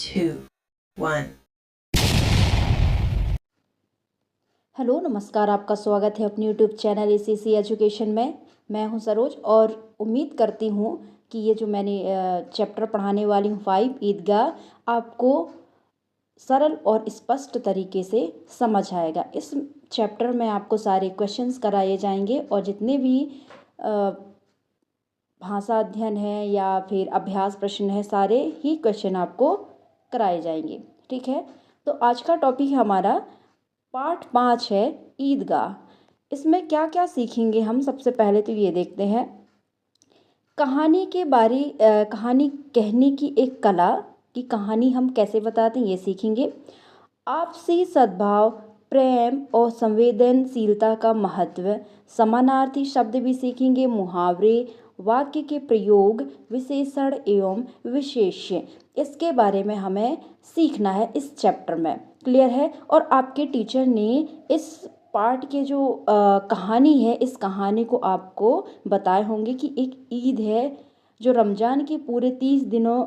2, 1. Hello नमस्कार, आपका स्वागत है अपने यूट्यूब चैनल ACC एजुकेशन में। मैं हूं सरोज और उम्मीद करती हूं कि ये जो मैंने चैप्टर पढ़ाने वाली हूं 5 ईदगाह, आपको सरल और स्पष्ट तरीके से समझ आएगा। इस चैप्टर में आपको सारे क्वेश्चंस कराए जाएंगे और जितने भी भाषा अध्ययन है या फिर अभ्यास प्रश्न है, सारे ही क्वेश्चन आपको कराए जाएंगे। ठीक है, तो आज का टॉपिक हमारा पार्ट 5 है ईदगाह। इसमें क्या क्या सीखेंगे हम, सबसे पहले तो ये देखते हैं कहानी कहानी कहने की एक कला की कहानी हम कैसे बताते हैं, ये सीखेंगे। आपसी सद्भाव, प्रेम और संवेदनशीलता का महत्व, समानार्थी शब्द भी सीखेंगे, मुहावरे, वाक्य के प्रयोग, विशेषण एवं विशेष्य, इसके बारे में हमें सीखना है इस चैप्टर में। क्लियर है। और आपके टीचर ने इस पार्ट के जो कहानी है, इस कहानी को आपको बताए होंगे कि एक ईद है जो रमज़ान के पूरे 30 दिनों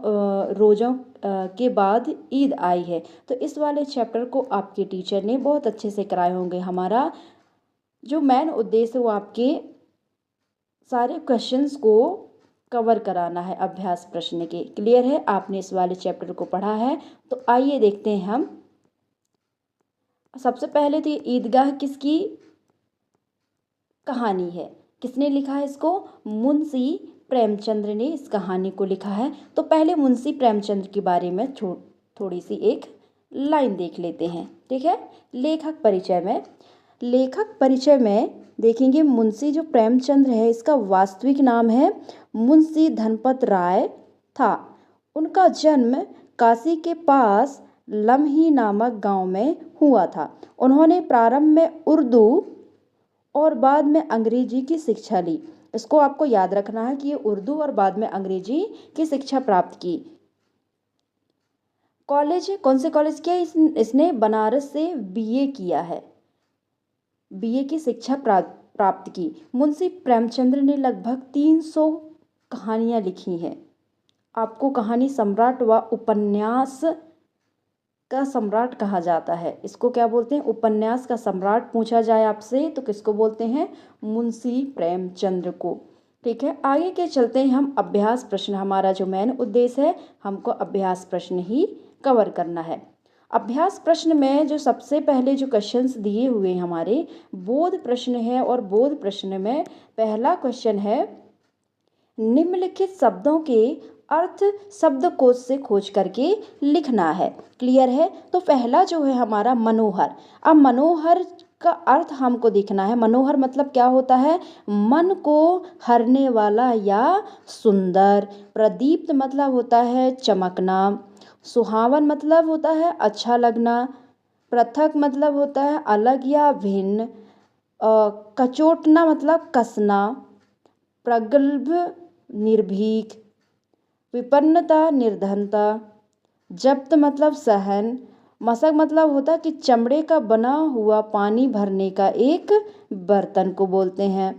रोज़ों के बाद ईद आई है। तो इस वाले चैप्टर को आपके टीचर ने बहुत अच्छे से कराए होंगे। हमारा जो मेन उद्देश्य है वो आपके सारे क्वेश्चंस को कवर कराना है अभ्यास प्रश्न के। क्लियर है, आपने इस वाले चैप्टर को पढ़ा है। तो आइए देखते हैं हम। सबसे पहले तो ये ईदगाह किसकी कहानी है, किसने लिखा है इसको? मुंशी प्रेमचंद्र ने इस कहानी को लिखा है। तो पहले मुंशी प्रेमचंद्र के बारे में थोड़ी सी एक लाइन देख लेते हैं। ठीक है, लेखक परिचय में देखेंगे मुंशी जो प्रेमचंद्र है, इसका वास्तविक नाम है मुंशी धनपत राय था। उनका जन्म काशी के पास लम्ही नामक गांव में हुआ था। उन्होंने प्रारंभ में उर्दू और बाद में अंग्रेजी की शिक्षा ली। इसको आपको याद रखना है कि ये उर्दू और बाद में अंग्रेजी की शिक्षा प्राप्त की। कॉलेज, कौन से कॉलेज किया? इसने बनारस से BA किया है, BA की शिक्षा प्राप्त की। मुंशी प्रेमचंद्र ने लगभग 300 कहानियाँ लिखी हैं। आपको कहानी सम्राट व उपन्यास का सम्राट कहा जाता है। इसको क्या बोलते हैं? उपन्यास का सम्राट पूछा जाए आपसे तो किसको बोलते हैं? मुंशी प्रेमचंद्र को। ठीक है, आगे के चलते हैं हम अभ्यास प्रश्न। हमारा जो मेन उद्देश्य है, हमको अभ्यास प्रश्न ही कवर करना है। अभ्यास प्रश्न में जो सबसे पहले जो क्वेश्चंस दिए हुए हैं हमारे बोध प्रश्न है, और बोध प्रश्न में पहला क्वेश्चन है निम्नलिखित शब्दों के अर्थ शब्दकोश से खोज करके लिखना है। क्लियर है। तो पहला जो है हमारा मनोहर। अब मनोहर का अर्थ हमको देखना है। मनोहर मतलब क्या होता है? मन को हरने वाला या सुंदर। प्रदीप्त मतलब होता है चमकना। सुहावन मतलब होता है अच्छा लगना। पृथक मतलब होता है अलग या भिन्न। कचोटना मतलब कसना। प्रगल्भ निर्भीक। विपन्नता निर्धनता। जब्त मतलब सहन। मशक मतलब होता है कि चमड़े का बना हुआ पानी भरने का एक बर्तन को बोलते हैं।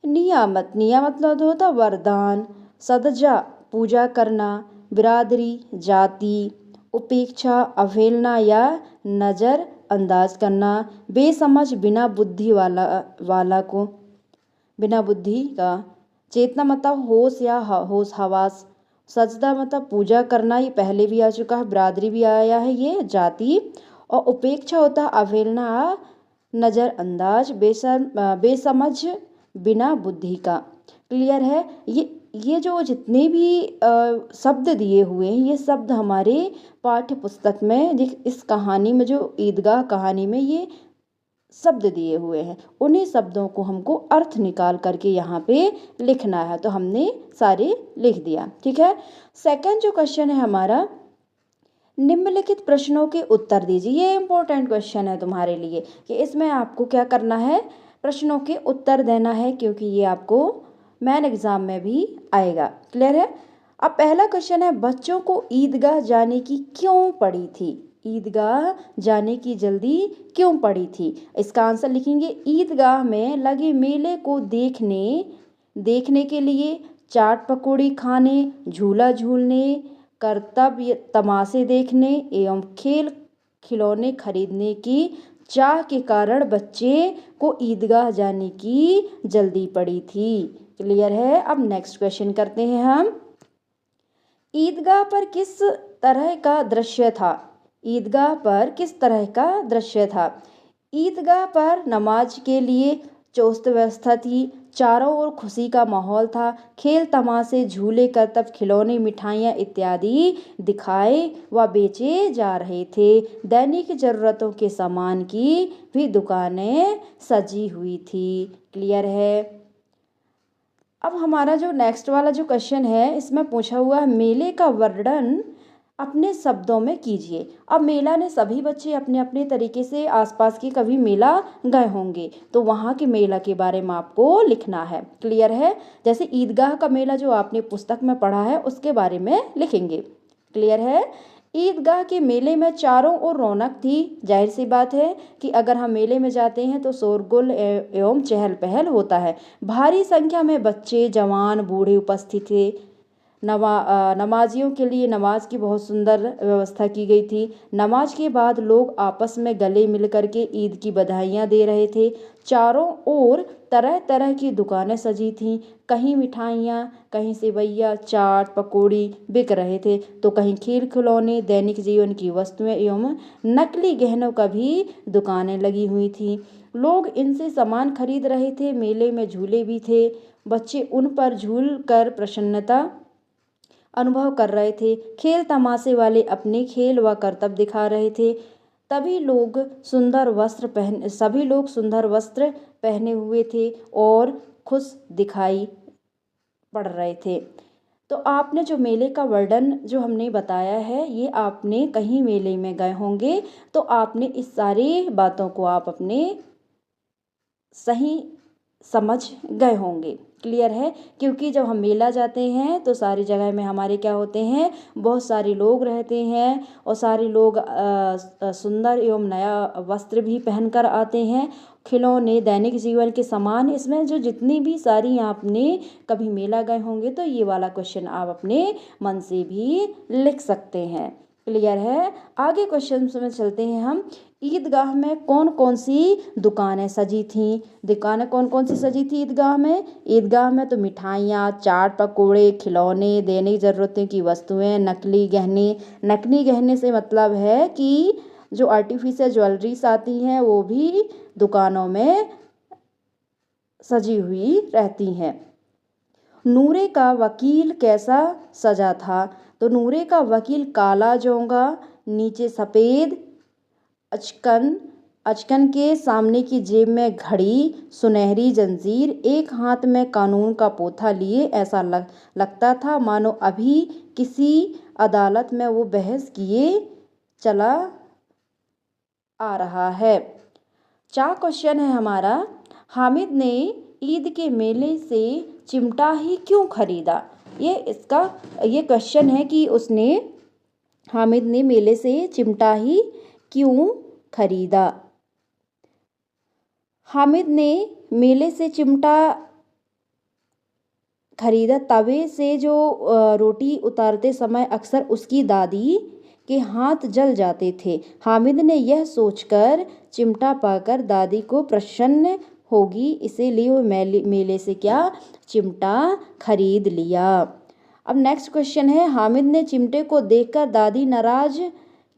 नियामत, नियामत मतलब होता वरदान। सदजा पूजा करना। बिरादरी जाति। उपेक्षा अवहेलना या नज़र अंदाज करना। बेसमझ बिना बुद्धि वाला को, बिना बुद्धि का। चेतना मतलब होश या होश हवास। सजदा मतलब पूजा करना, ये पहले भी आ चुका है। बिरादरी भी आया है, ये जाति। और उपेक्षा होता है अवहेलना, नज़रअंदाज। बेसमझ बिना बुद्धि का। क्लियर है। ये जो जितने भी शब्द दिए हुए हैं, ये शब्द हमारे पाठ्य पुस्तक में इस कहानी में, जो ईदगाह कहानी में ये शब्द दिए हुए हैं, उन्हीं शब्दों को हमको अर्थ निकाल करके यहाँ पे लिखना है। तो हमने सारे लिख दिया। ठीक है। सेकंड जो क्वेश्चन है हमारा, निम्नलिखित प्रश्नों के उत्तर दीजिए। ये इंपॉर्टेंट क्वेश्चन है तुम्हारे लिए कि इसमें आपको क्या करना है? प्रश्नों के उत्तर देना है, क्योंकि ये आपको मेन एग्जाम में भी आएगा। क्लियर है। अब पहला क्वेश्चन है, बच्चों को ईदगाह जाने की क्यों पड़ी थी? ईदगाह जाने की जल्दी क्यों पड़ी थी? इसका आंसर लिखेंगे, ईदगाह में लगे मेले को देखने के लिए चाट पकौड़ी खाने, झूला झूलने, करतब तमाशे देखने एवं खेल खिलौने खरीदने की चाह के कारण बच्चे को ईदगाह जाने की जल्दी पड़ी थी। क्लियर है। अब नेक्स्ट क्वेश्चन करते हैं हम। ईदगाह पर किस तरह का दृश्य था? ईदगाह पर किस तरह का दृश्य था? ईदगाह पर नमाज के लिए चौस्त व्यवस्था थी। चारों ओर खुशी का माहौल था। खेल तमाशे, झूले, करतब, खिलौने, मिठाइयाँ इत्यादि दिखाए व बेचे जा रहे थे। दैनिक जरूरतों के सामान की भी दुकानें सजी हुई थी। क्लियर है। अब हमारा जो नेक्स्ट वाला जो क्वेश्चन है, इसमें पूछा हुआ है मेले का वर्णन अपने शब्दों में कीजिए। अब मेला ने सभी बच्चे अपने अपने तरीके से आसपास के कभी मेला गए होंगे, तो वहाँ के मेला के बारे में आपको लिखना है। क्लियर है। जैसे ईदगाह का मेला जो आपने पुस्तक में पढ़ा है उसके बारे में लिखेंगे। क्लियर है। ईदगाह के मेले में चारों ओर रौनक थी। जाहिर सी बात है कि अगर हम मेले में जाते हैं तो शोरगुल एवं चहल पहल होता है। भारी संख्या में बच्चे, जवान, बूढ़े उपस्थित थे। नमाजियों के लिए नमाज की बहुत सुंदर व्यवस्था की गई थी। नमाज के बाद लोग आपस में गले मिल करके ईद की बधाइयाँ दे रहे थे। चारों ओर तरह तरह की दुकानें सजी थीं। कहीं मिठाइयाँ, कहीं सेवैयाँ, चाट, पकौड़ी बिक रहे थे, तो कहीं खेल खिलौने, दैनिक जीवन की वस्तुएं एवं नकली गहनों का भी दुकानें लगी हुई थीं। लोग इनसे सामान खरीद रहे थे। मेले में झूले भी थे। बच्चे उन पर झूल कर प्रसन्नता अनुभव कर रहे थे। खेल तमाशे वाले अपने खेल व करतब दिखा रहे थे। सभी लोग सुंदर वस्त्र पहने हुए थे और खुश दिखाई पड़ रहे थे। तो आपने जो मेले का वर्णन जो हमने बताया है, ये आपने कहीं मेले में गए होंगे, तो आपने इस सारी बातों को आप अपने सही समझ गए होंगे। क्लियर है। क्योंकि जब हम मेला जाते हैं तो सारी जगह में हमारे क्या होते हैं, बहुत सारे लोग रहते हैं और सारे लोग सुंदर एवं नया वस्त्र भी पहनकर आते हैं। खिलौने, दैनिक जीवन के सामान, इसमें जो जितनी भी सारी आपने कभी मेला गए होंगे तो ये वाला क्वेश्चन आप अपने मन से भी लिख सकते हैं। क्लियर है। आगे क्वेश्चन में चलते हैं हम। ईदगाह में कौन कौन सी दुकानें सजी थीं? दुकानें कौन कौन सी सजी थी ईदगाह में? ईदगाह में तो मिठाइयाँ, चाट, पकोड़े, खिलौने, दैनिक ज़रूरतों की वस्तुएं, नकली गहने। नकली गहने से मतलब है कि जो आर्टिफिशियल ज्वेलरीज आती हैं वो भी दुकानों में सजी हुई रहती हैं। नूरे का वकील कैसा सजा था? तो नूरे का वकील काला जोंगा, नीचे सफ़ेद अचकन के सामने की जेब में घड़ी, सुनहरी जंजीर, एक हाथ में कानून का पोथा लिए ऐसा लगता था मानो अभी किसी अदालत में वो बहस किए चला आ रहा है। 4 क्वेश्चन है हमारा। हामिद ने ईद के मेले से चिमटा ही क्यों खरीदा? ये क्वेश्चन है कि हामिद ने मेले से चिमटा ही क्यों खरीदा? हामिद ने मेले से चिमटा खरीदा तवे से जो रोटी उतारते समय अक्सर उसकी दादी के हाथ जल जाते थे। हामिद ने यह सोचकर चिमटा पाकर दादी को प्रसन्न होगी, इसीलिए वो मेले से क्या चिमटा खरीद लिया। अब नेक्स्ट क्वेश्चन है। हामिद ने चिमटे को देखकर दादी नाराज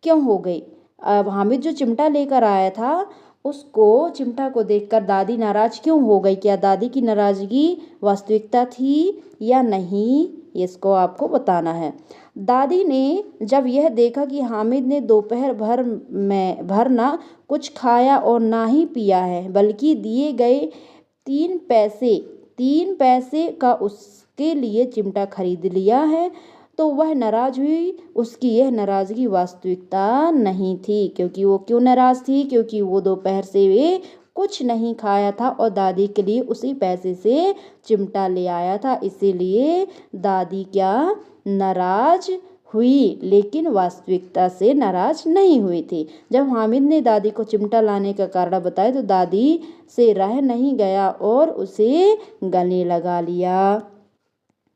क्यों हो गई? अब हामिद जो चिमटा लेकर आया था उसको चिमटा को देखकर दादी नाराज क्यों हो गई? क्या दादी की नाराजगी वास्तविकता थी या नहीं, इसको आपको बताना है। दादी ने जब यह देखा कि हामिद ने दोपहर भर ना कुछ खाया और ना ही पिया है, बल्कि दिए गए 3 पैसे का उसके लिए चिमटा खरीद लिया है, तो वह नाराज हुई। उसकी यह नाराज़गी वास्तविकता नहीं थी। क्योंकि वो क्यों नाराज़ थी? क्योंकि वो दोपहर से वे कुछ नहीं खाया था और दादी के लिए उसी पैसे से चिमटा ले आया था, इसीलिए दादी क्या नाराज़ हुई, लेकिन वास्तविकता से नाराज़ नहीं हुई थी। जब हामिद ने दादी को चिमटा लाने का कारण बताया तो दादी से रह नहीं गया और उसे गले लगा लिया।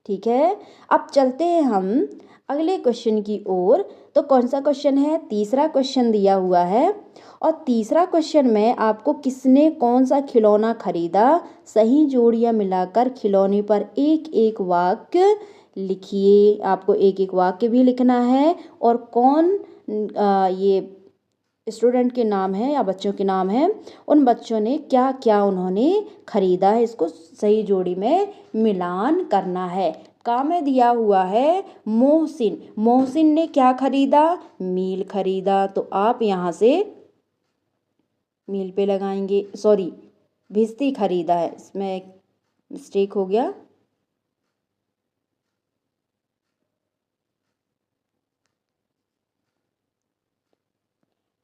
ठीक है, अब चलते हैं हम अगले क्वेश्चन की ओर। तो कौन सा क्वेश्चन है? तीसरा क्वेश्चन दिया हुआ है और तीसरा क्वेश्चन में आपको किसने कौन सा खिलौना खरीदा, सही जोड़ियां मिलाकर खिलौने पर एक एक वाक्य लिखिए। आपको एक एक वाक्य भी लिखना है और कौन ये स्टूडेंट के नाम है या बच्चों के नाम है, उन बच्चों ने क्या क्या उन्होंने खरीदा है, इसको सही जोड़ी में मिलान करना है। काम में दिया हुआ है मोहसिन। मोहसिन ने क्या खरीदा? मील खरीदा। तो आप यहाँ से मील पे लगाएंगे, सॉरी भिस्ती खरीदा है, इसमें एक मिस्टेक हो गया।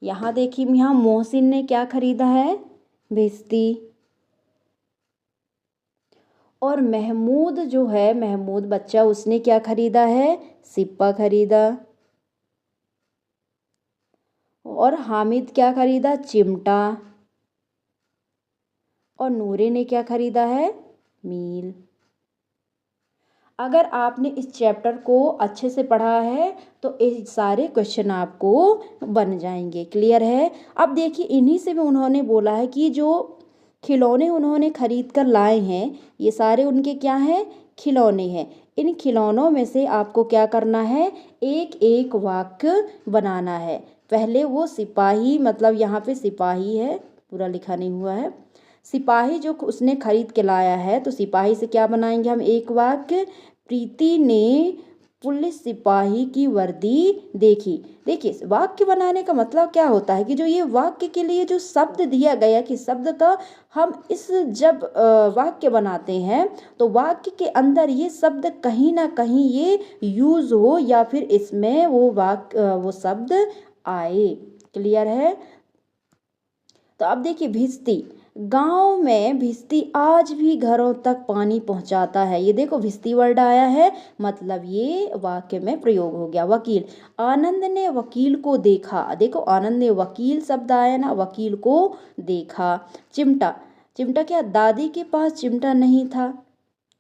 यहाँ देखिए, यहाँ मोहसिन ने क्या खरीदा है? भिस्ती। और महमूद जो है, महमूद बच्चा, उसने क्या खरीदा है? सिप्पा खरीदा। और हामिद क्या खरीदा? चिमटा। और नूरे ने क्या खरीदा है? मील। अगर आपने इस चैप्टर को अच्छे से पढ़ा है तो ये सारे क्वेश्चन आपको बन जाएंगे। क्लियर है? अब देखिए, इन्हीं से भी उन्होंने बोला है कि जो खिलौने उन्होंने खरीद कर लाए हैं, ये सारे उनके क्या हैं? खिलौने हैं। इन खिलौनों में से आपको क्या करना है? एक एक वाक्य बनाना है। पहले वो सिपाही, मतलब यहाँ पे सिपाही है, पूरा लिखा नहीं हुआ है। सिपाही जो उसने खरीद के लाया है, तो सिपाही से क्या बनाएंगे हम? एक वाक्य। प्रीति ने पुलिस सिपाही की वर्दी देखी। देखिए, वाक्य बनाने का मतलब क्या होता है कि जो ये वाक्य के लिए जो शब्द दिया गया, कि शब्द का हम इस जब वाक्य बनाते हैं तो वाक्य के अंदर ये शब्द कहीं ना कहीं ये यूज हो या फिर इसमें वो वाक्य वो शब्द आए। क्लियर है? तो अब देखिए, भिस्ती। गांव में भिस्ती आज भी घरों तक पानी पहुंचाता है। ये देखो, भिस्ती वर्ड आया है, मतलब ये वाक्य में प्रयोग हो गया। वकील। आनंद ने वकील को देखा। देखो, आनंद ने वकील शब्द आया ना, वकील को देखा। चिमटा। चिमटा क्या? दादी के पास चिमटा नहीं था।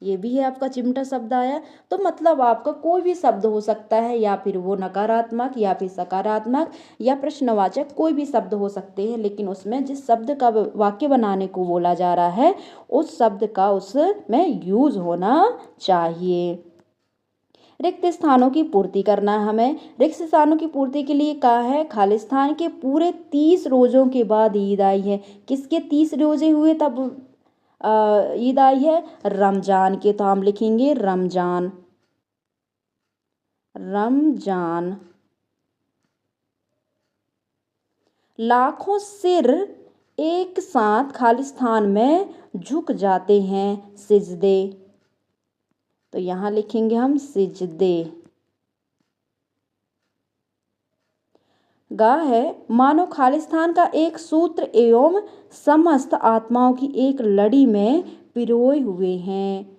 ये भी है आपका चिमटा शब्द आया। तो मतलब आपका कोई भी शब्द हो सकता है, या फिर वो नकारात्मक या फिर सकारात्मक या प्रश्नवाचक, कोई भी शब्द हो सकते हैं, लेकिन उसमें जिस शब्द का वाक्य बनाने को बोला जा रहा है उस शब्द का उसमें यूज होना चाहिए। रिक्त स्थानों की पूर्ति करना है हमें। रिक्त स्थानों की पूर्ति के लिए कहा है, खालिस्तान के पूरे 30 रोज़ों के बाद ईद आई है। किसके 30 रोजे हुए तब ईद आई है? रमजान के। तो हम लिखेंगे रमजान। रमजान। लाखों सिर एक साथ खालिस्तान में झुक जाते हैं, सिजदे। तो यहाँ लिखेंगे हम सिजदे। गा है, मानो खालिस्तान का एक सूत्र एवं समस्त आत्माओं की एक लड़ी में पिरोए हुए हैं।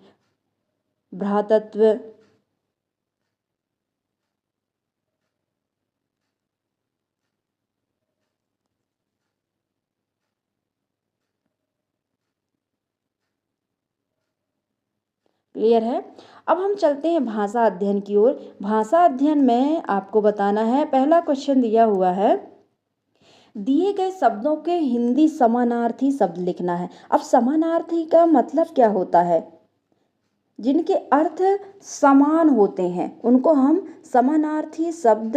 भ्रातृत्व। क्लियर है? अब हम चलते हैं भाषा अध्ययन की ओर। भाषा अध्ययन में आपको बताना है, पहला क्वेश्चन दिया हुआ है, दिए गए शब्दों के हिंदी समानार्थी शब्द लिखना है। अब समानार्थी का मतलब क्या होता है? जिनके अर्थ समान होते हैं उनको हम समानार्थी शब्द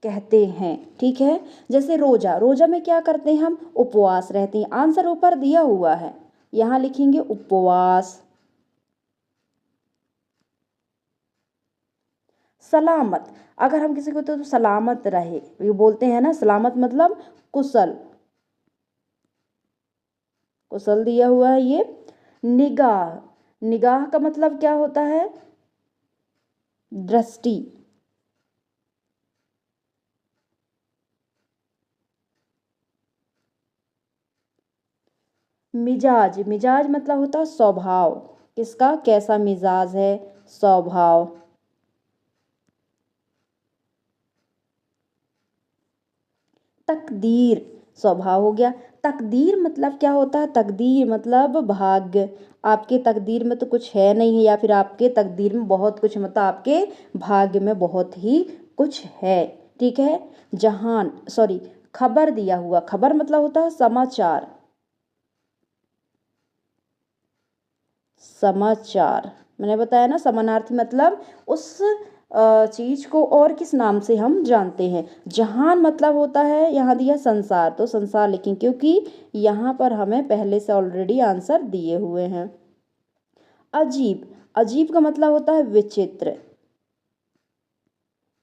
कहते हैं। ठीक है? जैसे रोजा। रोजा में क्या करते हैं हम? उपवास रहते हैं। आंसर ऊपर दिया हुआ है, यहाँ लिखेंगे उपवास। सलामत। अगर हम किसी को तो सलामत रहे, ये बोलते हैं ना, सलामत मतलब कुशल। कुशल दिया हुआ है ये। निगाह। निगाह का मतलब क्या होता है? दृष्टि। मिजाज। मिजाज मतलब होता है स्वभाव। किसका कैसा मिजाज है? स्वभाव। तकदीर। स्वभाव हो गया। तकदीर मतलब क्या होता है? तकदीर मतलब भाग्य। आपके तकदीर में तो कुछ है नहीं है, या फिर आपके तकदीर में बहुत कुछ, मतलब आपके भाग्य में बहुत ही कुछ है। ठीक है। जहान सॉरी खबर दिया हुआ, खबर मतलब होता है समाचार। समाचार मैंने बताया ना, समानार्थी मतलब उस चीज को और किस नाम से हम जानते हैं। जहान मतलब होता है, यहाँ दिया संसार, तो संसार लिखें क्योंकि यहाँ पर हमें पहले से ऑलरेडी आंसर दिए हुए हैं। अजीब, अजीब का मतलब होता है विचित्र।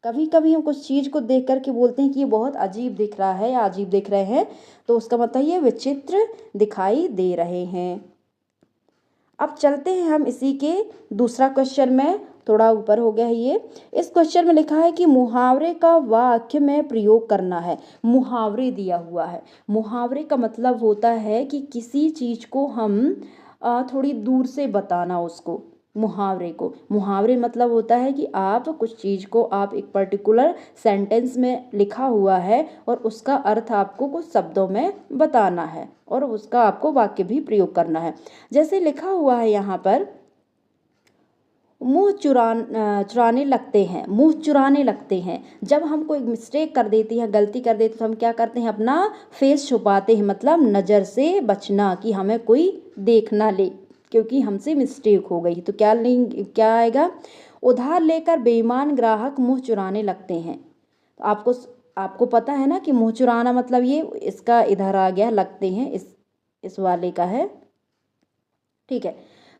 कभी कभी हम कुछ चीज को देख करके बोलते हैं कि ये बहुत अजीब दिख रहा है या अजीब दिख रहे हैं, तो उसका मतलब ये विचित्र दिखाई दे रहे हैं। अब चलते हैं हम इसी के दूसरा क्वेश्चन में, थोड़ा ऊपर हो गया है ये। इस क्वेश्चन में लिखा है कि मुहावरे का वाक्य में प्रयोग करना है। मुहावरे दिया हुआ है। मुहावरे का मतलब होता है कि किसी चीज को हम थोड़ी दूर से बताना उसको। मुहावरे मतलब होता है कि आप कुछ चीज को आप एक पर्टिकुलर सेंटेंस में लिखा हुआ है और उसका अर्थ आपको कुछ शब्दों में बताना है और उसका आपको वाक्य भी प्रयोग करना है। जैसे लिखा हुआ है यहाँ पर, चुराने लगते हैं, मुंह चुराने लगते हैं। जब हम कोई मिस्टेक कर देते हैं, गलती कर देते हैं, तो हम क्या करते हैं? अपना फेस छुपाते हैं, मतलब नज़र से बचना, कि हमें कोई देख ना ले क्योंकि हमसे मिस्टेक हो गई। तो क्या आएगा? उधार लेकर बेईमान ग्राहक मुंह चुराने लगते हैं। तो आपको पता है ना कि मुंह चुराना मतलब ये, इसका इधर आ गया लगते हैं, इस वाले का है। ठीक है।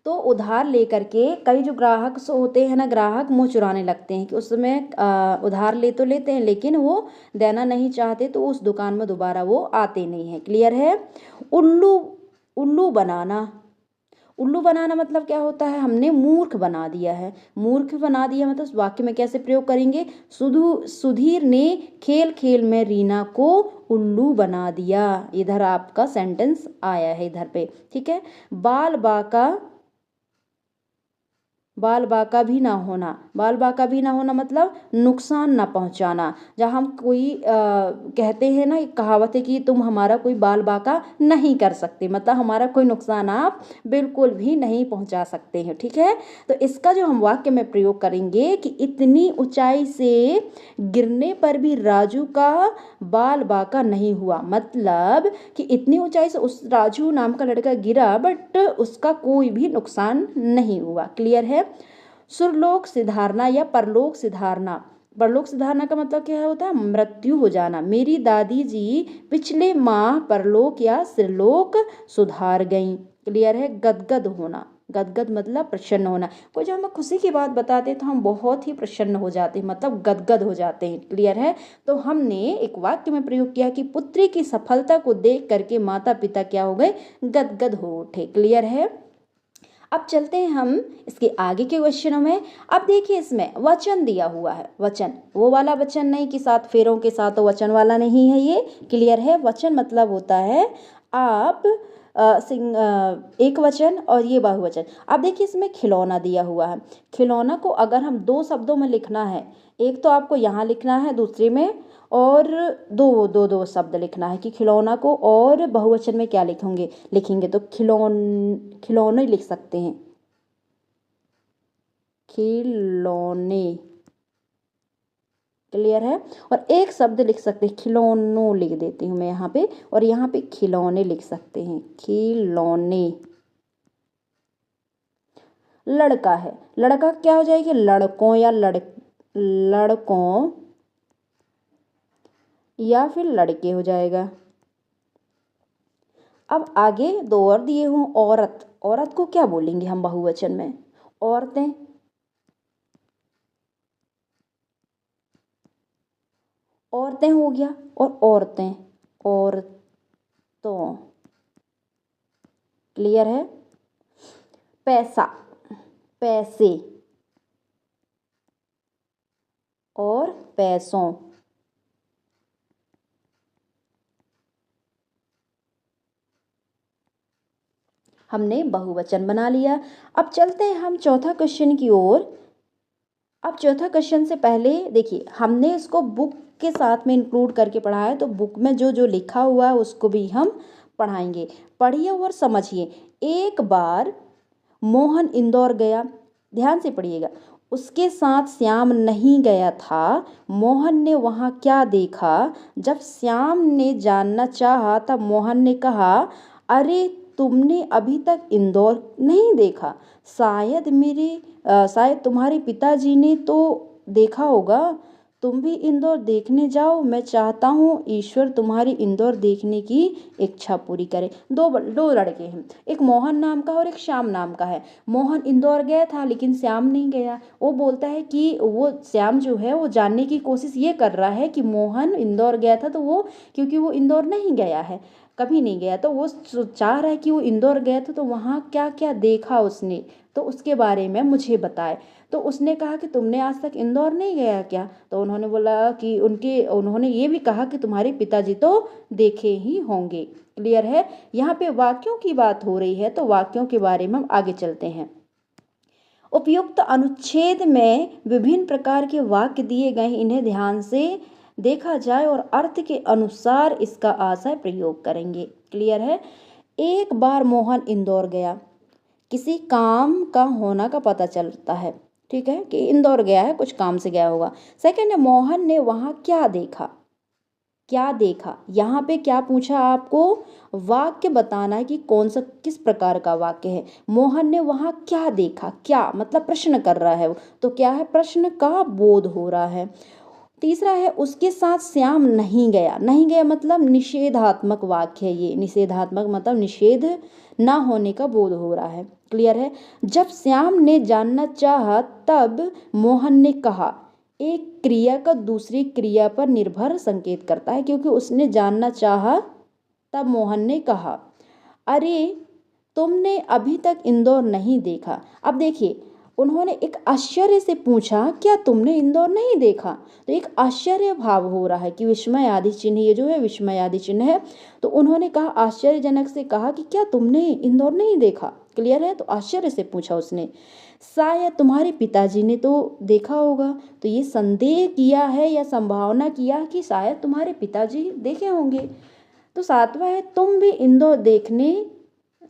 तो उधार लेकर के कई जो ग्राहक होते हैं ना, ग्राहक मुंह चुराने लगते हैं कि उसमें उधार ले तो लेते हैं लेकिन वो देना नहीं चाहते, तो उस दुकान में दोबारा वो आते नहीं हैं। क्लियर है। उल्लू, उल्लू बनाना। उल्लू बनाना मतलब क्या होता है? हमने मूर्ख बना दिया है। मूर्ख बना दिया मतलब उस वाक्य में कैसे प्रयोग करेंगे? सुधीर ने खेल खेल में रीना को उल्लू बना दिया। इधर आपका सेंटेंस आया है इधर पे। ठीक है। बाल बाका, बाल बाका भी ना होना। बाल बाका भी ना होना मतलब नुकसान ना पहुंचाना। जहाँ हम कोई कहते हैं ना, एक कहावत है कि तुम हमारा कोई बाल बाका नहीं कर सकते, मतलब हमारा कोई नुकसान आप बिल्कुल भी नहीं पहुंचा सकते हैं। ठीक है। तो इसका जो हम वाक्य में प्रयोग करेंगे कि इतनी ऊंचाई से गिरने पर भी राजू का बाल बाका नहीं हुआ, मतलब कि इतनी ऊंचाई से उस राजू नाम का लड़का गिरा बट उसका कोई भी नुकसान नहीं हुआ। क्लियर है। सुरलोक सिधारना या परलोक सिधारना। परलोक सिधारना का मतलब क्या होता है? मृत्यु हो जाना। मेरी दादी जी पिछले माह परलोक या सिरलोक सुधार गईं। क्लियर है। गदगद होना, गदगद मतलब प्रसन्न होना। कोई जब हमें खुशी की बात बताते हैं तो हम बहुत ही प्रसन्न हो जाते हैं, मतलब गदगद हो जाते हैं। क्लियर है। तो हमने एक वाक्य में प्रयोग किया कि पुत्री की सफलता को देख करके माता पिता क्या हो गए? गदगद हो उठे। क्लियर है। अब चलते हैं हम इसके आगे के क्वेश्चनों में। अब देखिए इसमें वचन दिया हुआ है। वचन वो वाला वचन नहीं कि 7 फेरों के साथ, तो वचन वाला नहीं है ये। क्लियर है। वचन मतलब होता है आप एक वचन और ये बहुवचन। अब देखिए इसमें खिलौना दिया हुआ है। खिलौना को अगर हम 2 शब्दों में लिखना है, एक तो आपको यहाँ लिखना है, दूसरे में और दो दो दो शब्द लिखना है कि खिलौना को, और बहुवचन में क्या लिखेंगे तो खिलौने लिख सकते हैं। खिलौने। क्लियर है। और एक शब्द लिख सकते हैं, खिलौनों लिख देती हूँ मैं यहाँ पे, और यहाँ पे खिलौने लिख सकते हैं, खिलौने। लड़का है, लड़का क्या हो जाएगी? लड़कों या लड़कों या फिर लड़के हो जाएगा। अब आगे 2 और दिए हूँ। औरत, औरत को क्या बोलेंगे हम बहुवचन में? औरतें। औरतें हो गया, और औरतें, औरतों। क्लियर है। पैसा, पैसे और पैसों। हमने बहुवचन बना लिया। अब चलते हैं हम चौथा क्वेश्चन की ओर। अब चौथा क्वेश्चन से पहले देखिए, हमने इसको बुक के साथ में इंक्लूड करके पढ़ा है, तो बुक में जो जो लिखा हुआ है उसको भी हम पढ़ाएंगे। पढ़िए और समझिए। एक बार मोहन इंदौर गया, ध्यान से पढ़िएगा। उसके साथ श्याम नहीं गया था। मोहन ने वहाँ क्या देखा? जब श्याम ने जानना चाहा तब मोहन ने कहा, अरे तुमने अभी तक इंदौर नहीं देखा? शायद तुम्हारे पिताजी ने तो देखा होगा। तुम भी इंदौर देखने जाओ। मैं चाहता हूँ ईश्वर तुम्हारी इंदौर देखने की इच्छा पूरी करे। दो लड़के हैं, एक मोहन नाम का और एक श्याम नाम का है। मोहन इंदौर गया था लेकिन श्याम नहीं गया। वो बोलता है कि वो श्याम जो है वो जानने की कोशिश ये कर रहा है कि मोहन इंदौर गया था, तो वो क्योंकि वो इंदौर नहीं गया है, कभी नहीं गया, तो वो चाह रहा है कि वो इंदौर गया था तो वहाँ क्या क्या देखा उसने, तो उसके बारे में मुझे बताए। तो उसने कहा कि तुमने आज तक इंदौर नहीं गया क्या? तो उन्होंने बोला कि उन्होंने ये भी कहा कि तुम्हारे पिताजी तो देखे ही होंगे। क्लियर है? यहाँ पे वाक्यों की बात हो रही है, तो वाक्यों के बारे में हम आगे चलते हैं। उपयुक्त अनुच्छेद में विभिन्न प्रकार के वाक्य दिए गए, इन्हें ध्यान से देखा जाए और अर्थ के अनुसार इसका आशय प्रयोग करेंगे। क्लियर है? एक बार मोहन इंदौर गया, किसी काम का होना का पता चलता है, ठीक है, कि इंदौर गया है, कुछ काम से गया होगा। सेकंड है, मोहन ने वहाँ क्या देखा? क्या देखा? यहाँ पे क्या पूछा आपको? वाक्य बताना है कि कौन सा किस प्रकार का वाक्य है। मोहन ने वहाँ क्या देखा? क्या मतलब प्रश्न कर रहा है वो, तो क्या है? प्रश्न का बोध हो रहा है। तीसरा है, उसके साथ श्याम नहीं गया। नहीं गया मतलब निषेधात्मक वाक्य है ये। निषेधात्मक मतलब निषेध ना होने का बोध हो रहा है। क्लियर है? जब श्याम ने जानना चाहा तब मोहन ने कहा। एक क्रिया का दूसरी क्रिया पर निर्भर संकेत करता है, क्योंकि उसने जानना चाहा तब मोहन ने कहा, अरे तुमने अभी तक इंदौर नहीं देखा। अब देखिए, उन्होंने एक आश्चर्य से पूछा, क्या तुमने इंदौर नहीं देखा? तो एक आश्चर्य भाव हो रहा है कि विस्मय आदि चिन्ह, ये जो है विस्मय आदि चिन्ह है। तो उन्होंने कहा, आश्चर्यजनक से कहा कि क्या तुमने इंदौर नहीं देखा? क्लियर है? तो आश्चर्य से पूछा उसने। शायद तुम्हारे पिताजी ने तो देखा होगा। तो ये संदेह किया है या संभावना किया कि शायद तुम्हारे पिताजी देखे होंगे। तो सातवां है, तुम भी इंदौर देखने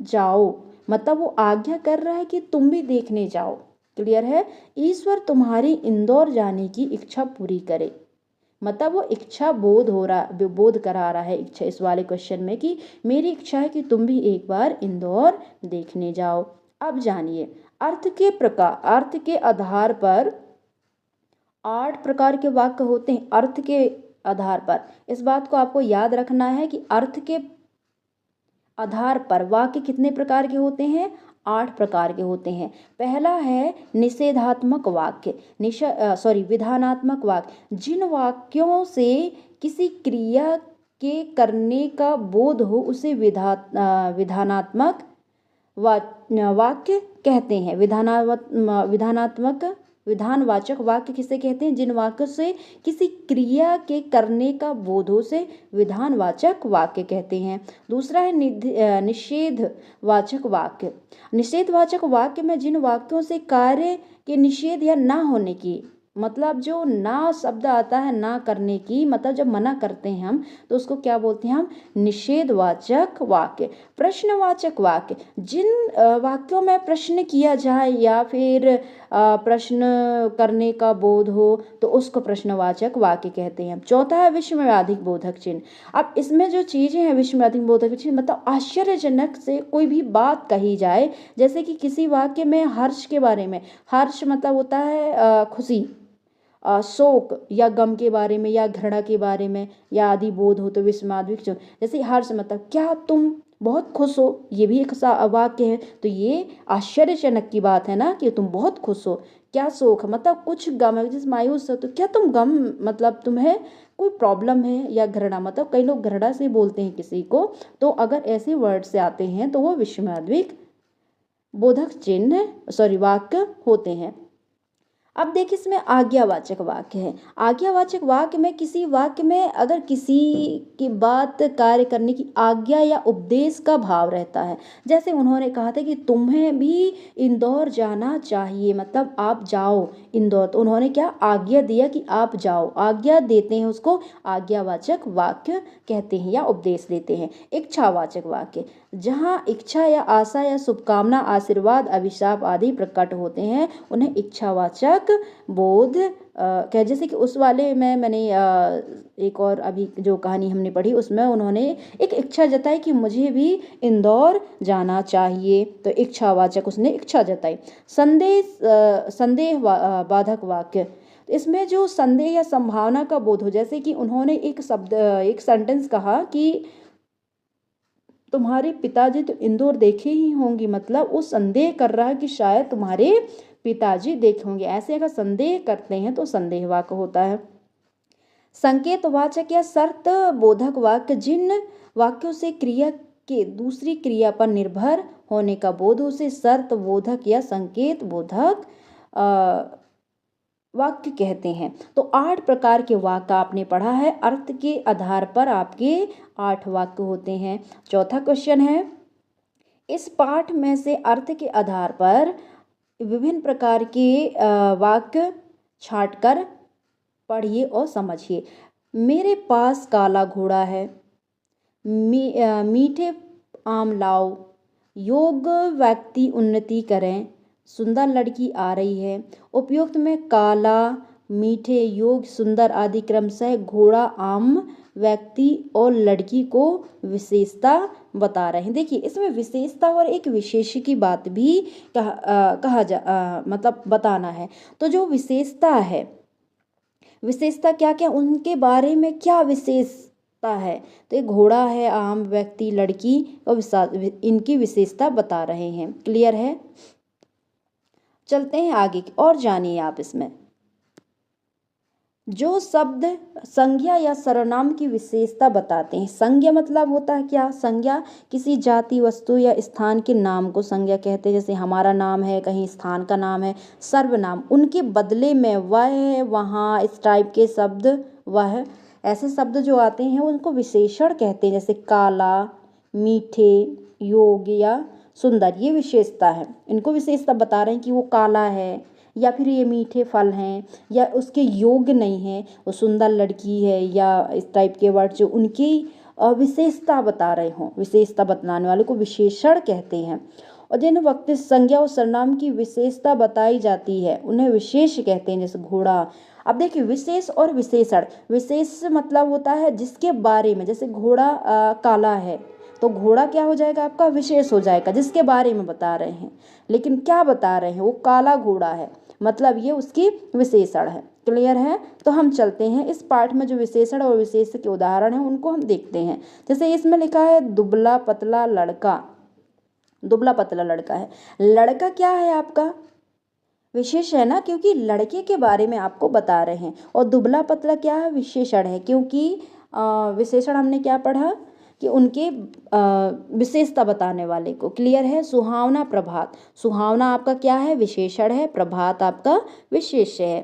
जाओ, मतलब वो आज्ञा कर रहा है कि तुम भी देखने जाओ। क्लियर है? ईश्वर तुम्हारी इंदौर जाने की इच्छा पूरी करे, मतलब वो इच्छा बोध करा रहा है इच्छा इस वाले क्वेश्चन में कि मेरी इच्छा है कि तुम भी एक बार इंदौर देखने जाओ। अब जानिए, अर्थ के आधार पर 8 प्रकार के वाक्य होते हैं। अर्थ के आधार पर इस बात को आपको याद रखना है कि अर्थ के आधार पर वाक्य कितने प्रकार के होते हैं? 8 प्रकार के होते हैं। पहला है निषेधात्मक वाक्य, विधानात्मक वाक्य। जिन वाक्यों से किसी क्रिया के करने का बोध हो उसे विधानात्मक वाक्य कहते हैं। विधानवाचक वाक्य किसे कहते हैं? जिन वाक्यों से किसी क्रिया के करने का बोध हो से विधानवाचक वाक्य कहते हैं। दूसरा है निषेधवाचक वाक्य। निषेधवाचक वाक्य में जिन वाक्यों से कार्य के निषेध या ना होने की, मतलब जो ना शब्द आता है ना करने की, मतलब जब मना करते हैं हम तो उसको क्या बोलते हैं हम? निषेधवाचक वाक्य। प्रश्नवाचक वाक्य, जिन वाक्यों में प्रश्न किया जाए या फिर प्रश्न करने का बोध हो तो उसको प्रश्नवाचक वाक्य कहते हैं। चौथा है विस्मयादिक बोधक चिन्ह। अब इसमें जो चीजें हैं विस्मयादिक बोधक चिन्ह, मतलब आश्चर्यजनक से कोई भी बात कही जाए, जैसे कि किसी वाक्य में हर्ष के बारे में, हर्ष मतलब होता है खुशी, शोक या गम के बारे में या घृणा के बारे में या आदि बोध हो तो विस्मयादिक। जैसे हर्ष मतलब क्या तुम बहुत खुश हो, ये भी एक वाक्य है, तो ये आश्चर्यजनक की बात है ना कि तुम बहुत खुश हो। क्या शोक मतलब कुछ गम है, जिस मायूस हो तो क्या तुम गम मतलब तुम्हें कोई प्रॉब्लम है, या घृणा मतलब कई लोग घृणा से बोलते हैं किसी को, तो अगर ऐसे वर्ड से आते हैं तो वो विस्मयादिक बोधक चिन्ह वाक्य होते हैं। अब देखिए इसमें आज्ञावाचक वाक्य है। आज्ञावाचक वाक्य में किसी वाक्य में अगर किसी की बात कार्य करने की आज्ञा या उपदेश का भाव रहता है। जैसे उन्होंने कहा था कि तुम्हें भी इंदौर जाना चाहिए, मतलब आप जाओ इंदौर, तो उन्होंने क्या आज्ञा दिया कि आप जाओ, आज्ञा देते हैं उसको आज्ञावाचक वाक्य कहते हैं या उपदेश देते हैं। इच्छावाचक वाक्य, जहाँ इच्छा या आशा या शुभकामना, आशीर्वाद, अभिशाप आदि प्रकट होते हैं उन्हें इच्छावाचक बोध क्या, जैसे कि उस वाले में मैंने एक और अभी जो कहानी हमने पढ़ी उसमें उन्होंने एक इच्छा जताई कि मुझे भी इंदौर जाना चाहिए, तो इच्छावाचक उसने इच्छा जताई। संदेह बाधक वाक्य, इसमें जो संदेह या संभावना का बोध हो, जैसे कि उन्होंने एक सेंटेंस कहा कि तुम्हारे पिताजी तो इंदौर देखे ही होंगे, मतलब वो संदेह कर रहा है कि शायद तुम्हारे पिताजी देखे होंगे, ऐसे अगर संदेह करते हैं तो संदेह वाक्य होता है। संकेतवाचक या शर्त बोधक वाक्य, जिन वाक्यों से क्रिया के दूसरी क्रिया पर निर्भर होने का बोध, उसे शर्त बोधक या संकेत बोधक वाक्य कहते हैं। तो 8 प्रकार के वाक्य आपने पढ़ा है, अर्थ के आधार पर आपके 8 वाक्य होते हैं। चौथा क्वेश्चन है, इस पाठ में से अर्थ के आधार पर विभिन्न प्रकार के वाक्य छांटकर पढ़िए और समझिए। मेरे पास काला घोड़ा है, मीठे आम लाओ, योग व्यक्ति उन्नति करें, सुंदर लड़की आ रही है। उपयुक्त में काला, मीठे, योग, सुंदर आदि क्रमशः घोड़ा, आम, व्यक्ति और लड़की को विशेषता बता रहे हैं। देखिए इसमें विशेषता और एक विशेष की बात भी मतलब बताना है। तो जो विशेषता है, विशेषता क्या क्या, उनके बारे में क्या विशेषता है, तो एक घोड़ा है, आम, व्यक्ति, लड़की और इनकी विशेषता बता रहे हैं। क्लियर है? चलते हैं आगे और जानिए आप इसमें जो शब्द संज्ञा या सर्वनाम की विशेषता बताते हैं। संज्ञा मतलब होता है क्या, संज्ञा किसी जाति, वस्तु या स्थान के नाम को संज्ञा कहते हैं। जैसे हमारा नाम है, कहीं स्थान का नाम है। सर्वनाम उनके बदले में वह, वहाँ, इस टाइप के शब्द, वह, ऐसे शब्द जो आते हैं उनको विशेषण कहते हैं। जैसे काला, मीठे, योग या सुंदर, ये विशेषता है। इनको विशेषता बता रहे हैं कि वो काला है या फिर ये मीठे फल हैं या उसके योग्य नहीं है, वो सुंदर लड़की है, या इस टाइप के वर्ड जो उनकी विशेषता बता रहे हों, विशेषता बताने वाले को विशेषण कहते हैं। और जिन वक्त संज्ञा और सर्वनाम की विशेषता बताई जाती है उन्हें विशेष कहते हैं। जैसे घोड़ा, अब देखिए विशेष और विशेषण, विशेष मतलब होता है जिसके बारे में, जैसे घोड़ा काला है तो घोड़ा क्या हो जाएगा आपका, विशेष हो जाएगा, जिसके बारे में बता रहे हैं। लेकिन क्या बता रहे हैं, वो काला घोड़ा है, मतलब ये उसकी विशेषण है। क्लियर है? तो हम चलते हैं इस पाठ में जो विशेषण और विशेष के उदाहरण हैं उनको हम देखते हैं। जैसे इसमें लिखा है दुबला पतला लड़का, दुबला पतला लड़का है, लड़का क्या है आपका, विशेष है ना, क्योंकि लड़के के बारे में आपको बता रहे हैं। और दुबला पतला क्या है, विशेषण है, क्योंकि विशेषण हमने क्या पढ़ा कि उनके विशेषता बताने वाले को। क्लियर है? सुहावना प्रभात, सुहावना आपका क्या है, विशेषण है, प्रभात आपका विशेष है।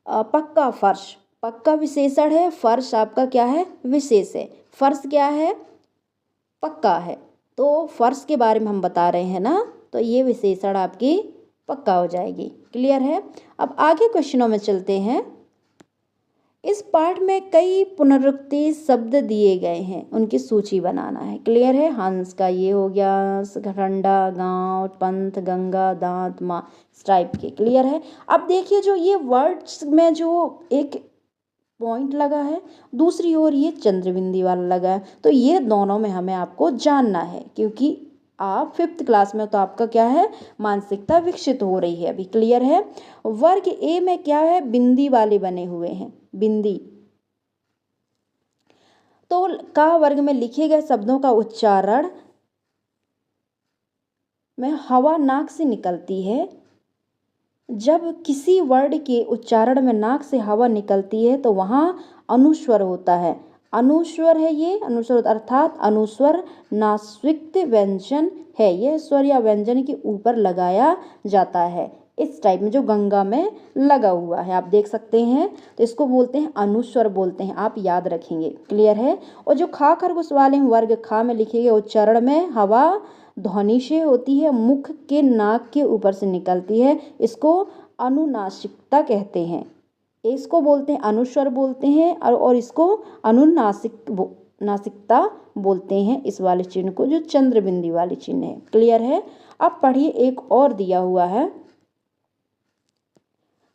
पक्का फर्श, पक्का विशेषण है, फर्श आपका क्या है, विशेष है। फर्श क्या है, पक्का है, तो फर्श के बारे में हम बता रहे हैं ना, तो ये विशेषण आपकी पक्का हो जाएगी। क्लियर है? अब आगे क्वेश्चनों में चलते हैं। इस पाठ में कई पुनरुक्ति शब्द दिए गए हैं, उनकी सूची बनाना है। क्लियर है? हंस का ये हो गया, ठंडा, गांव, पंथ, गंगा, दांत, माँ, इस टाइप के। क्लियर है? अब देखिए जो ये वर्ड्स में जो एक पॉइंट लगा है, दूसरी ओर ये चंद्रबिंदी वाला लगा है, तो ये दोनों में हमें आपको जानना है, क्योंकि आप 5th क्लास में, तो आपका क्या है, मानसिकता विकसित हो रही है अभी। क्लियर है? वर्ग ए में क्या है, बिंदी वाले बने हुए हैं, बिंदी। तो का वर्ग में लिखे गए शब्दों का उच्चारण में हवा नाक से निकलती है। जब किसी वर्ड के उच्चारण में नाक से हवा निकलती है तो वहाँ अनुस्वर होता है। अनुस्वर है ये, अनुस्वर अर्थात अनुस्वर नासिक व्यंजन है यह स्वर या व्यंजन के ऊपर लगाया जाता है, इस टाइप में जो गंगा में लगा हुआ है आप देख सकते हैं। तो इसको बोलते हैं अनुस्वर बोलते हैं, आप याद रखेंगे। क्लियर है। और जो खा खरगोश वाले वर्ग खा में लिखे गए उच्चारण में हवा ध्वनि से होती है, मुख के नाक के ऊपर से निकलती है, इसको अनुनासिकता कहते हैं। इसको बोलते हैं अनुस्वर बोलते हैं और इसको नासिकता बोलते हैं, इस वाले चिन्ह को जो चंद्र बिंदी वाली चिन्ह है। क्लियर है। अब पढ़िए एक और दिया हुआ है,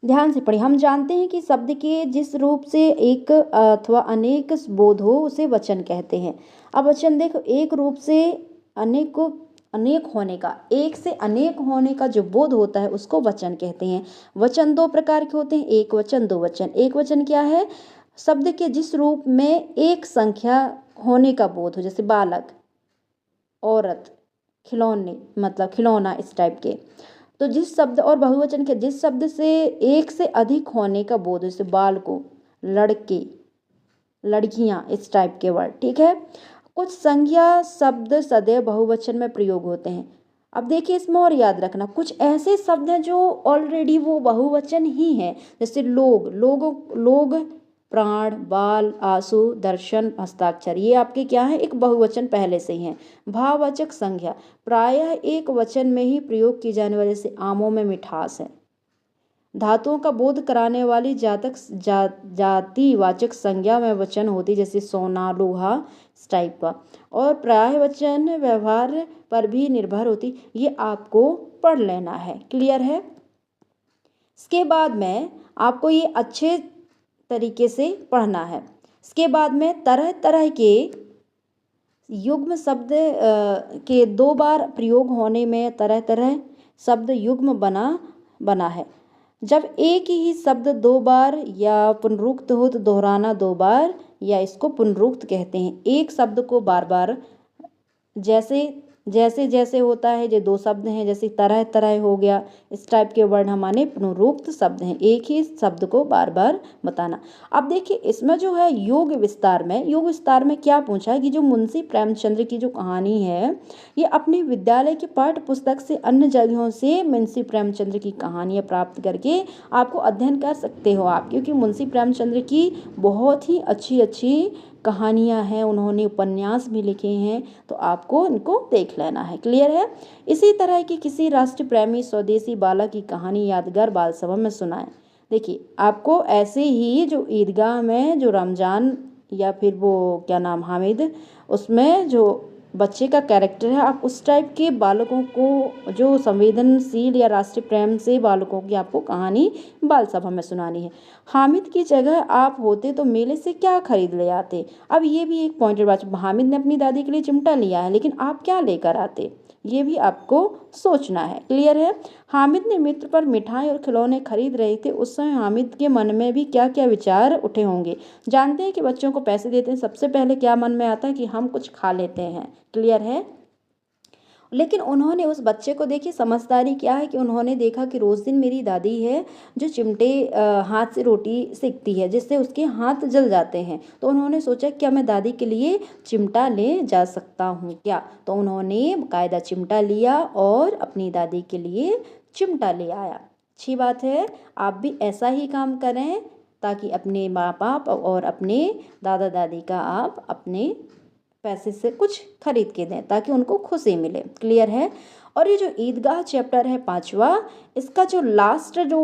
ध्यान से पढ़िए। हम जानते हैं कि शब्द के जिस रूप से एक अथवा अनेक बोध हो उसे वचन कहते हैं। अब वचन देखो, एक रूप से अनेक होने का, एक से अनेक होने का जो बोध होता है उसको वचन कहते हैं। वचन दो प्रकार के होते हैं, एक वचन दो वचन। एक वचन क्या है? शब्द के जिस रूप में एक संख्या होने का बोध हो, जैसे बालक, औरत, खिलौने मतलब खिलौना, इस टाइप के। तो जिस शब्द और बहुवचन के जिस शब्द से एक से अधिक होने का बोध, जैसे बालकों, लड़के, लड़कियां, इस टाइप के वर्ड। ठीक है। कुछ संज्ञा शब्द सदैव बहुवचन में प्रयोग होते हैं। अब देखिए इसमें और याद रखना, कुछ ऐसे शब्द हैं जो ऑलरेडी वो बहुवचन ही हैं, जैसे लोग, प्राण, बाल, आंसू, दर्शन, हस्ताक्षर, ये आपके क्या है? एक बहुवचन पहले से ही हैं। भाववाचक संज्ञा प्रायः एक वचन में ही प्रयोग की जाने वाली, जैसे आमों में मिठास है। धातुओं का बोध कराने वाली जातिवाचक संज्ञा में वचन होती, जैसे सोना, लोहा, इस टाइप का। और प्राय वचन व्यवहार पर भी निर्भर होती, ये आपको पढ़ लेना है। क्लियर है। इसके बाद में आपको ये अच्छे तरीके से पढ़ना है। इसके बाद में तरह तरह के युग्म शब्द के दो बार प्रयोग होने में तरह तरह शब्द युग्म बना है। जब एक ही शब्द दो बार या पुनरुक्त हो तो दोहराना दो बार, या इसको पुनरुक्त कहते हैं। एक शब्द को बार बार, जैसे होता है, जो दो शब्द हैं, जैसे तरह तरह हो गया, इस टाइप के वर्ड हमारे पुनरुक्त शब्द हैं, एक ही शब्द को बार बार बताना। अब देखिए इसमें जो है योग विस्तार में क्या पूछा है कि जो मुंशी प्रेमचंद्र की जो कहानी है, ये अपने विद्यालय के पाठ्य पुस्तक से अन्य जगहों से मुंशी प्रेमचंद्र की कहानियाँ प्राप्त करके आपको अध्ययन कर सकते हो आप, क्योंकि मुंशी प्रेमचंद्र की बहुत ही अच्छी कहानियाँ हैं, उन्होंने उपन्यास भी लिखे हैं, तो आपको इनको देख लेना है। क्लियर है। इसी तरह की किसी राष्ट्र प्रेमी स्वदेशी बालक की कहानी यादगार बाल सभा में सुनाएं। देखिए आपको ऐसे ही जो ईदगाह में जो रमजान या फिर वो क्या नाम हामिद, उसमें जो बच्चे का कैरेक्टर है, आप उस टाइप के बालकों को, जो संवेदनशील या राष्ट्रीय प्रेम से बालकों की आपको कहानी बाल सभा में सुनानी है। हामिद की जगह आप होते तो मेले से क्या खरीद ले आते? अब ये भी एक पॉइंटेड बात, हामिद ने अपनी दादी के लिए चिमटा लिया है, लेकिन आप क्या लेकर आते? ये भी आपको सोचना है। क्लियर है। हामिद ने मित्र पर मिठाई और खिलौने खरीद रहे थे, उस समय हामिद के मन में भी क्या क्या विचार उठे होंगे? जानते हैं कि बच्चों को पैसे देते हैं, सबसे पहले क्या मन में आता है कि हम कुछ खा लेते हैं। क्लियर है। लेकिन उन्होंने उस बच्चे को, देखिए समझदारी क्या है कि उन्होंने देखा कि रोज़ दिन मेरी दादी है जो चिमटे हाथ से रोटी सेकती है, जिससे उसके हाथ जल जाते हैं। तो उन्होंने सोचा क्या मैं दादी के लिए चिमटा ले जा सकता हूँ क्या? तो उन्होंने बाकायदा चिमटा लिया और अपनी दादी के लिए चिमटा ले आया। अच्छी बात है, आप भी ऐसा ही काम करें ताकि अपने माँ बाप और अपने दादा दादी का आप अपने पैसे से कुछ खरीद के दें ताकि उनको खुशी मिले। क्लियर है। और ये जो ईदगाह चैप्टर है 5वां, इसका जो लास्ट जो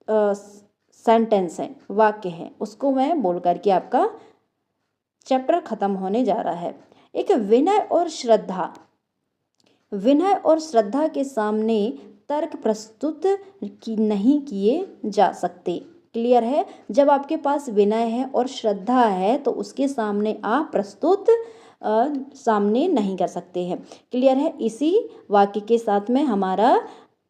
सेंटेंस है, वाक्य है, उसको मैं बोल करके आपका चैप्टर खत्म होने जा रहा है। एक विनय और श्रद्धा के सामने तर्क प्रस्तुत नहीं किए जा सकते। क्लियर है। जब आपके पास विनय है और श्रद्धा है तो उसके सामने आप प्रस्तुत सामने नहीं कर सकते हैं। क्लियर है। इसी वाक्य के साथ में हमारा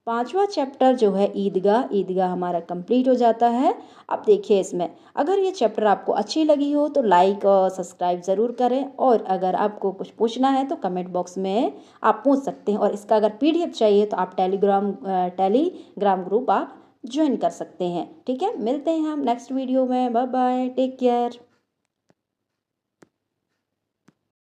5वां चैप्टर जो है ईदगाह हमारा कंप्लीट हो जाता है। अब देखिए इसमें अगर ये चैप्टर आपको अच्छी लगी हो तो लाइक और सब्सक्राइब ज़रूर करें, और अगर आपको कुछ पूछना है तो कमेंट बॉक्स में आप पूछ सकते हैं। और इसका अगर PDF चाहिए तो आप टेलीग्राम ग्रुप आप ज्वाइन कर सकते हैं। ठीक है। मिलते हैं हम नेक्स्ट वीडियो में। Bye bye, take care.